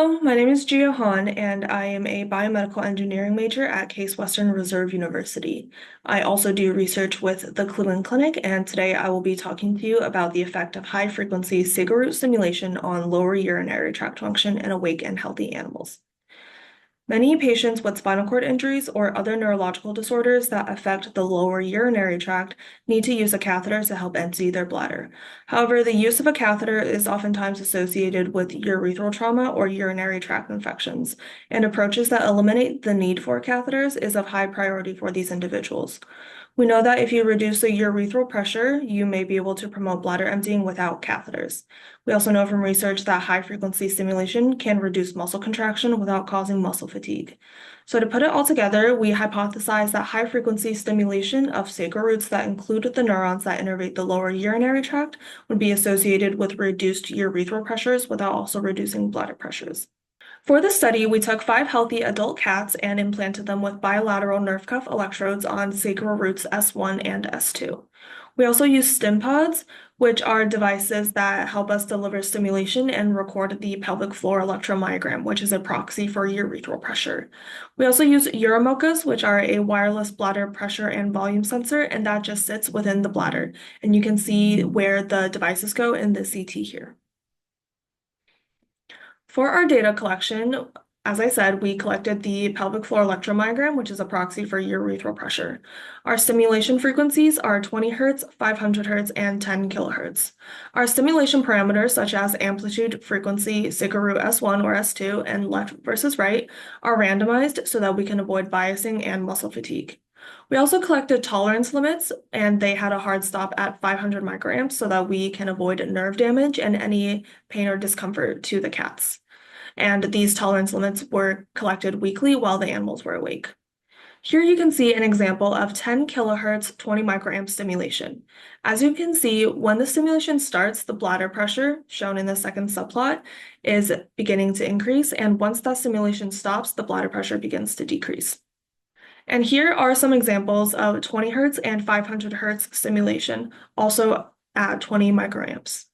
Hello, my name is Gia Han, and I am a biomedical engineering major at Case Western Reserve University. I also do research with the Cleveland Clinic, and today I will be talking to you about the effect of high-frequency sacral root stimulation on lower urinary tract function in awake and healthy animals. Many patients with spinal cord injuries or other neurological disorders that affect the lower urinary tract need to use a catheter to help empty their bladder. However, the use of a catheter is oftentimes associated with urethral trauma or urinary tract infections, and approaches that eliminate the need for catheters is of high priority for these individuals. We know that if you reduce the urethral pressure, you may be able to promote bladder emptying without catheters. We also know from research that high-frequency stimulation can reduce muscle contraction without causing muscle fatigue. So to put it all together, we hypothesize that high-frequency stimulation of sacral roots that include the neurons that innervate the lower urinary tract would be associated with reduced urethral pressures without also reducing bladder pressures. For this study, we took 5 healthy adult cats and implanted them with bilateral nerve cuff electrodes on sacral roots S1 and S2. We also used stim pods, which are devices that help us deliver stimulation and record the pelvic floor electromyogram, which is a proxy for urethral pressure. We also use uromocas, which are a wireless bladder pressure and volume sensor, and that just sits within the bladder. And you can see where the devices go in the CT here. For our data collection, as I said, we collected the pelvic floor electromyogram, which is a proxy for urethral pressure. Our stimulation frequencies are 20 Hz, 500 Hz, and 10 kHz. Our stimulation parameters, such as amplitude, frequency, sacral root S1 or S2, and left versus right, are randomized so that we can avoid biasing and muscle fatigue. We also collected tolerance limits, and they had a hard stop at 500 microamps so that we can avoid nerve damage and any pain or discomfort to the cats. And these tolerance limits were collected weekly while the animals were awake. Here you can see an example of 10 kilohertz, 20 microamp stimulation. As you can see, when the stimulation starts, the bladder pressure, shown in the second subplot, is beginning to increase, and once that stimulation stops, the bladder pressure begins to decrease. And here are some examples of 20 hertz and 500 hertz stimulation, also at 20 microamps.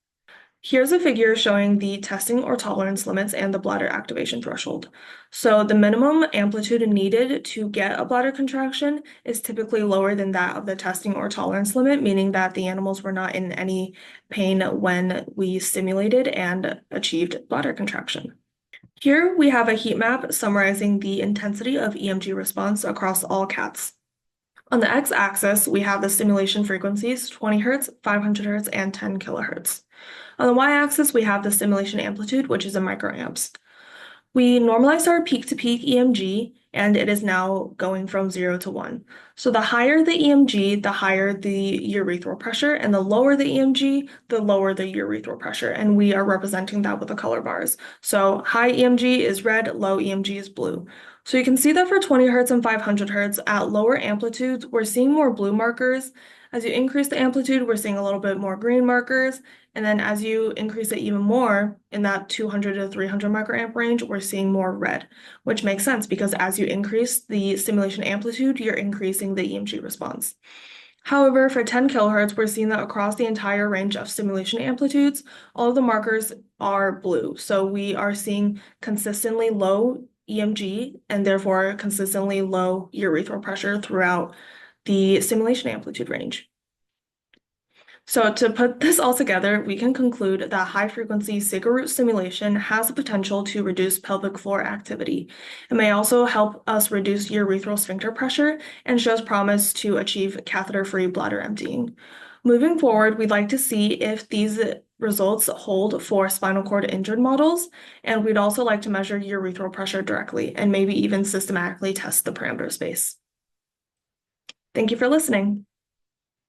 Here's a figure showing the testing or tolerance limits and the bladder activation threshold. So the minimum amplitude needed to get a bladder contraction is typically lower than that of the testing or tolerance limit, meaning that the animals were not in any pain when we stimulated and achieved bladder contraction. Here we have a heat map summarizing the intensity of EMG response across all cats. On the x-axis, we have the stimulation frequencies, 20 Hz, 500 Hz, and 10 kHz. On the y-axis, we have the stimulation amplitude, which is in microamps. We normalized our peak-to-peak EMG, and it is now going from 0 to 1. So the higher the EMG, the higher the urethral pressure, and the lower the EMG, the lower the urethral pressure, and we are representing that with the color bars. So high EMG is red, low EMG is blue. So you can see that for 20 Hz and 500 Hz, at lower amplitudes, we're seeing more blue markers. As you increase the amplitude, we're seeing a little bit more green markers. And then as you increase it even more in that 200 to 300 microamp range, we're seeing more red, which makes sense because as you increase the stimulation amplitude, you're increasing the EMG response. However, for 10 kilohertz, we're seeing that across the entire range of stimulation amplitudes, all of the markers are blue. So we are seeing consistently low EMG and therefore consistently low urethral pressure throughout the stimulation amplitude range. So to put this all together, we can conclude that high-frequency sacral root stimulation has the potential to reduce pelvic floor activity. It may also help us reduce urethral sphincter pressure and shows promise to achieve catheter-free bladder emptying. Moving forward, we'd like to see if these results hold for spinal cord injured models, and we'd also like to measure urethral pressure directly and maybe even systematically test the parameter space. Thank you for listening.